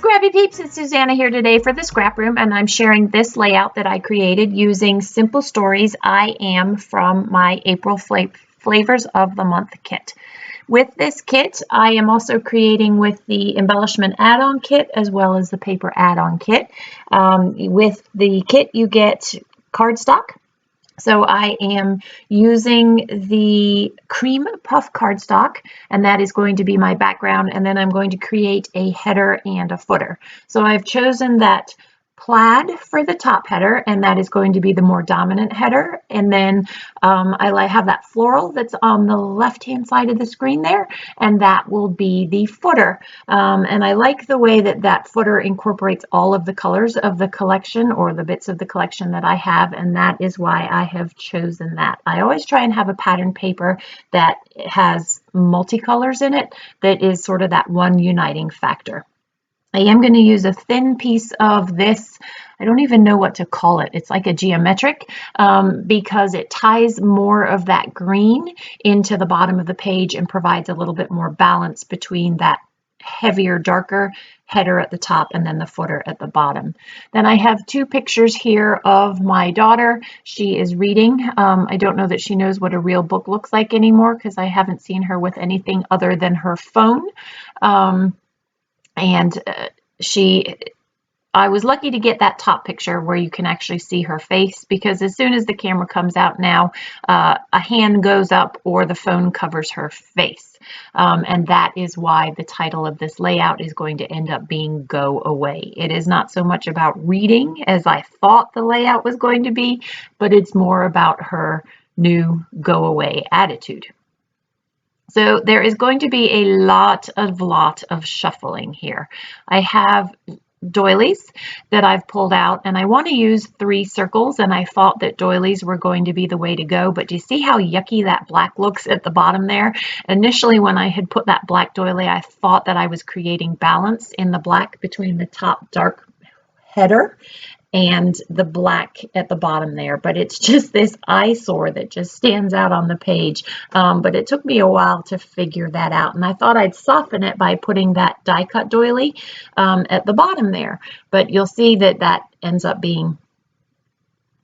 Scrappy Peeps, it's Suzanna here today for the Scrap Room, and I'm sharing this layout that I created using Simple Stories I Am from my April Flavors of the Month kit. With this kit, I am also creating with the embellishment add-on kit as well as the paper add-on kit. With the kit, you get cardstock. So I am using the cream puff cardstock, and that is going to be my background, and then I'm going to create a header and a footer. So I've chosen that plaid for the top header, and that is going to be the more dominant header. And then I have that floral that's on the left-hand side of the screen there, and that will be the footer. And I like the way that that footer incorporates all of the colors of the collection, or the bits of the collection that I have, and that is why I have chosen that. I always try and have a pattern paper that has multicolors in it, that is sort of that one uniting factor. I am going to use a thin piece of this, I don't even know what to call it. It's like a geometric because it ties more of that green into the bottom of the page and provides a little bit more balance between that heavier, darker header at the top and then the footer at the bottom. Then I have two pictures here of my daughter. She is reading. I don't know that she knows what a real book looks like anymore because I haven't seen her with anything other than her phone. I was lucky to get that top picture where you can actually see her face, because as soon as the camera comes out now, a hand goes up or the phone covers her face. And that is why the title of this layout is going to end up being Go Away. It is not so much about reading as I thought the layout was going to be, but it's more about her new go away attitude. So there is going to be a lot of shuffling here. I have doilies that I've pulled out, and I want to use 3 circles, and I thought that doilies were going to be the way to go. But do you see how yucky that black looks at the bottom there? Initially, when I had put that black doily, I thought that I was creating balance in the black between the top dark header and the black at the bottom there, but it's just this eyesore that just stands out on the page. But it took me a while to figure that out, and I thought I'd soften it by putting that die cut doily at the bottom there, but you'll see that that ends up being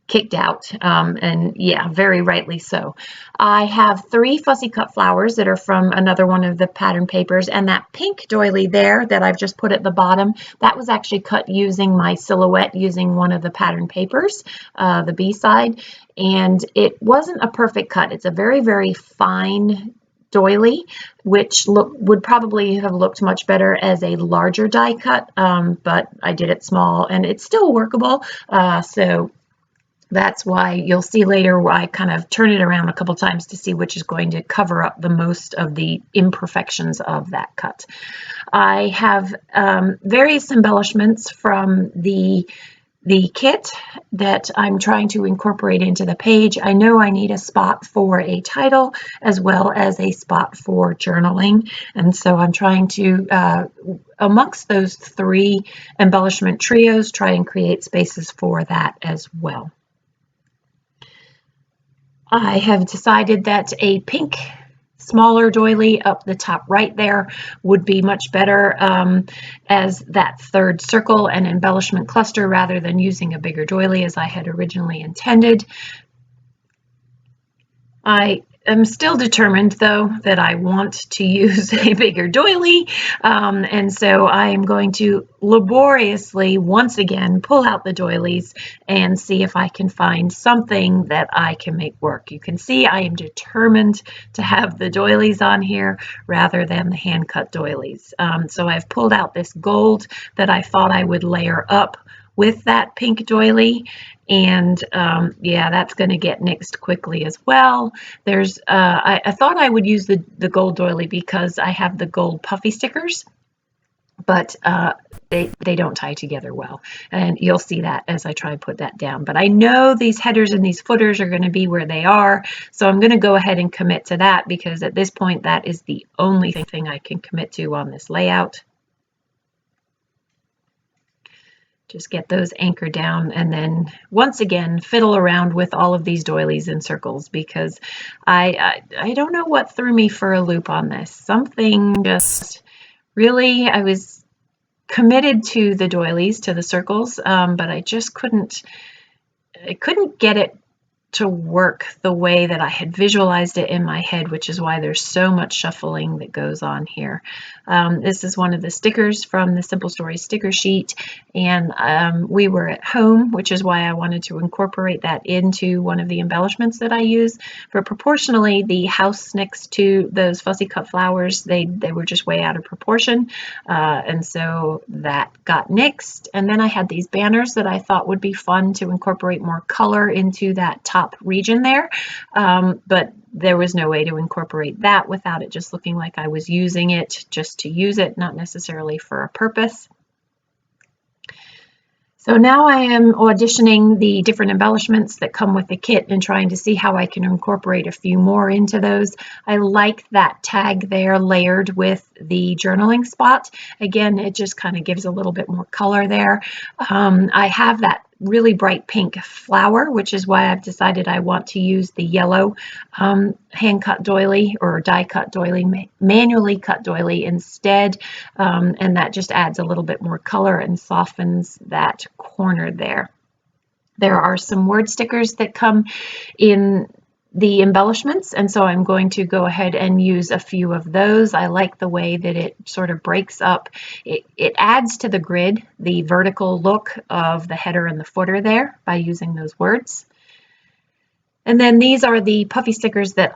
kicked out, and yeah, very rightly so. I have 3 fussy cut flowers that are from another one of the pattern papers, and that pink doily there that I've just put at the bottom, that was actually cut using my silhouette, using one of the pattern papers, the B side, and it wasn't a perfect cut. It's a very, very fine doily, which would probably have looked much better as a larger die cut, but I did it small, and it's still workable, so that's why you'll see later where I kind of turn it around a couple times to see which is going to cover up the most of the imperfections of that cut. I have various embellishments from the kit that I'm trying to incorporate into the page. I know I need a spot for a title as well as a spot for journaling, and so I'm trying to amongst those 3 embellishment trios try and create spaces for that as well. I have decided that a pink smaller doily up the top right there would be much better as that 3rd circle and embellishment cluster, rather than using a bigger doily as I had originally intended. I am still determined, though, that I want to use a bigger doily, and so I am going to laboriously once again pull out the doilies and see if I can find something that I can make work. You can see I am determined to have the doilies on here rather than the hand-cut doilies. So I've pulled out this gold that I thought I would layer up with that pink doily, and yeah, that's going to get nixed quickly as well. There's I thought I would use the gold doily because I have the gold puffy stickers, but they don't tie together well, and you'll see that as I try to put that down. But I know these headers and these footers are going to be where they are, so I'm going to go ahead and commit to that, because at this point that is the only thing I can commit to on this layout. Just get those anchored down, and then once again fiddle around with all of these doilies and circles, because I don't know what threw me for a loop on this. Something just really, I was committed to the doilies, to the circles, but I just couldn't get it to work the way that I had visualized it in my head, which is why there's so much shuffling that goes on here. This is one of the stickers from the Simple Stories sticker sheet, and we were at home, which is why I wanted to incorporate that into one of the embellishments that I use. But proportionally, the house next to those fussy cut flowers, they were just way out of proportion, and so that got nixed. And then I had these banners that I thought would be fun to incorporate more color into that top region there, but there was no way to incorporate that without it just looking like I was using it just to use it, not necessarily for a purpose. So now I am auditioning the different embellishments that come with the kit and trying to see how I can incorporate a few more into those. I like that tag there layered with the journaling spot. Again, it just kind of gives a little bit more color there. I have that really bright pink flower, which is why I've decided I want to use the yellow hand cut doily or die cut doily, manually cut doily instead, and that just adds a little bit more color and softens that corner there. There are some word stickers that come in the embellishments, and so I'm going to go ahead and use a few of those. I like the way that it sort of breaks up. It adds to the grid the vertical look of the header and the footer there by using those words. And then these are the puffy stickers that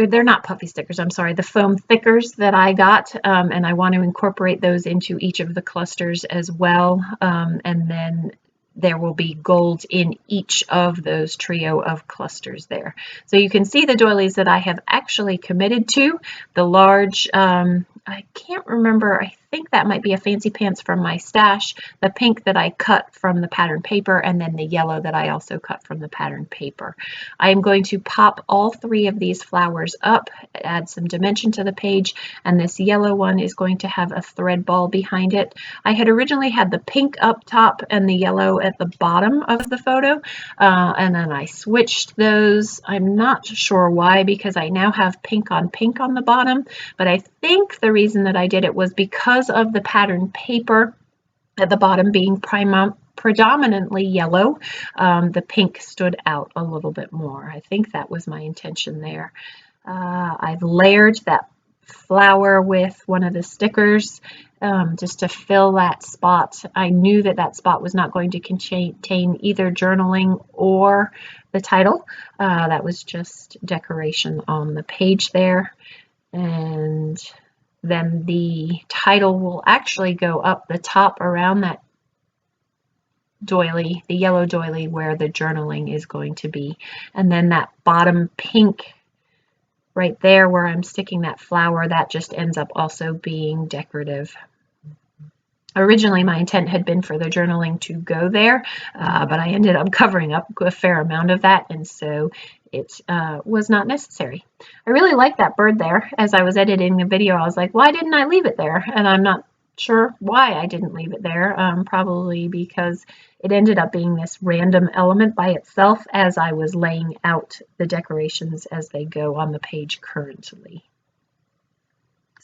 they're not puffy stickers, I'm sorry, the foam thickers that I got, and I want to incorporate those into each of the clusters as well. And then there will be gold in each of those trio of clusters there. So you can see the doilies that I have actually committed to. The large, I can't remember, I think that might be a Fancy Pants from my stash, the pink that I cut from the pattern paper, and then the yellow that I also cut from the pattern paper. I am going to pop all three of these flowers up, add some dimension to the page, and this yellow one is going to have a thread ball behind it. I had originally had the pink up top and the yellow at the bottom of the photo, and then I switched those. I'm not sure why, because I now have pink on the bottom, but I think the reason that I did it was because of the pattern paper at the bottom being predominantly yellow. The pink stood out a little bit more. I think that was my intention there. I've layered that flower with one of the stickers just to fill that spot. I knew that that spot was not going to contain either journaling or the title. That was just decoration on the page there. And then the title will actually go up the top around that doily, the yellow doily where the journaling is going to be. And then that bottom pink right there where I'm sticking that flower, that just ends up also being decorative. Originally, my intent had been for the journaling to go there, but I ended up covering up a fair amount of that, and so it was not necessary. I really like that bird there. As I was editing the video, I was like, why didn't I leave it there? And I'm not sure why I didn't leave it there, probably because it ended up being this random element by itself as I was laying out the decorations as they go on the page currently.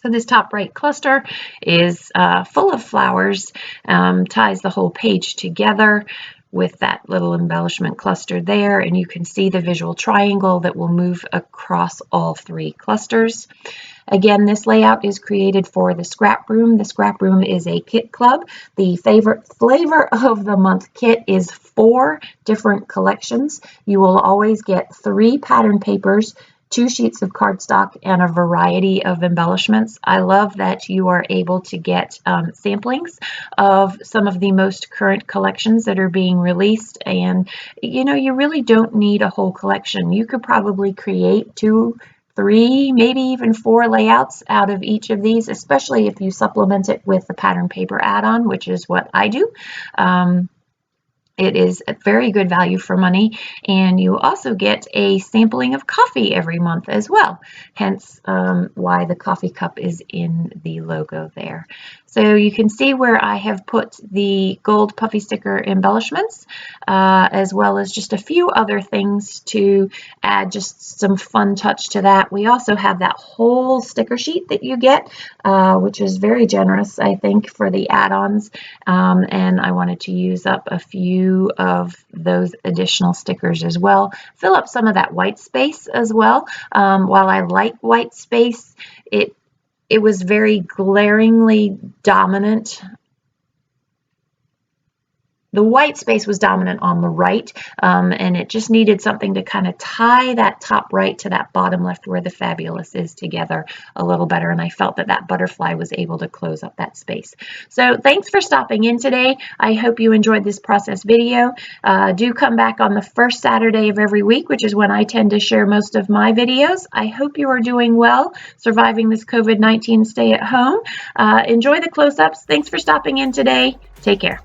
So this top right cluster is full of flowers, ties the whole page together with that little embellishment cluster there, and you can see the visual triangle that will move across all three clusters. Again, this layout is created for the Scraproom. The Scraproom is a kit club. The favorite flavor of the month kit is 4 different collections. You will always get 3 pattern papers, 2 sheets of cardstock, and a variety of embellishments. I love that you are able to get samplings of some of the most current collections that are being released, and you know, you really don't need a whole collection. You could probably create 2, 3, maybe even 4 layouts out of each of these, especially if you supplement it with the pattern paper add-on, which is what I do. It is a very good value for money, and you also get a sampling of coffee every month as well, hence why the coffee cup is in the logo there. So you can see where I have put the gold puffy sticker embellishments, as well as just a few other things to add just some fun touch to that. We also have that whole sticker sheet that you get, which is very generous, I think, for the add-ons. And I wanted to use up a few of those additional stickers as well. Fill up some of that white space as well. While I like white space, it was very glaringly dominant. The white space was dominant on the right, and it just needed something to kind of tie that top right to that bottom left where the fabulous is together a little better, and I felt that that butterfly was able to close up that space. So thanks for stopping in today. I hope you enjoyed this process video. Do come back on the first Saturday of every week, which is when I tend to share most of my videos. I hope you are doing well, surviving this COVID-19 stay at home. Enjoy the close-ups. Thanks for stopping in today. Take care.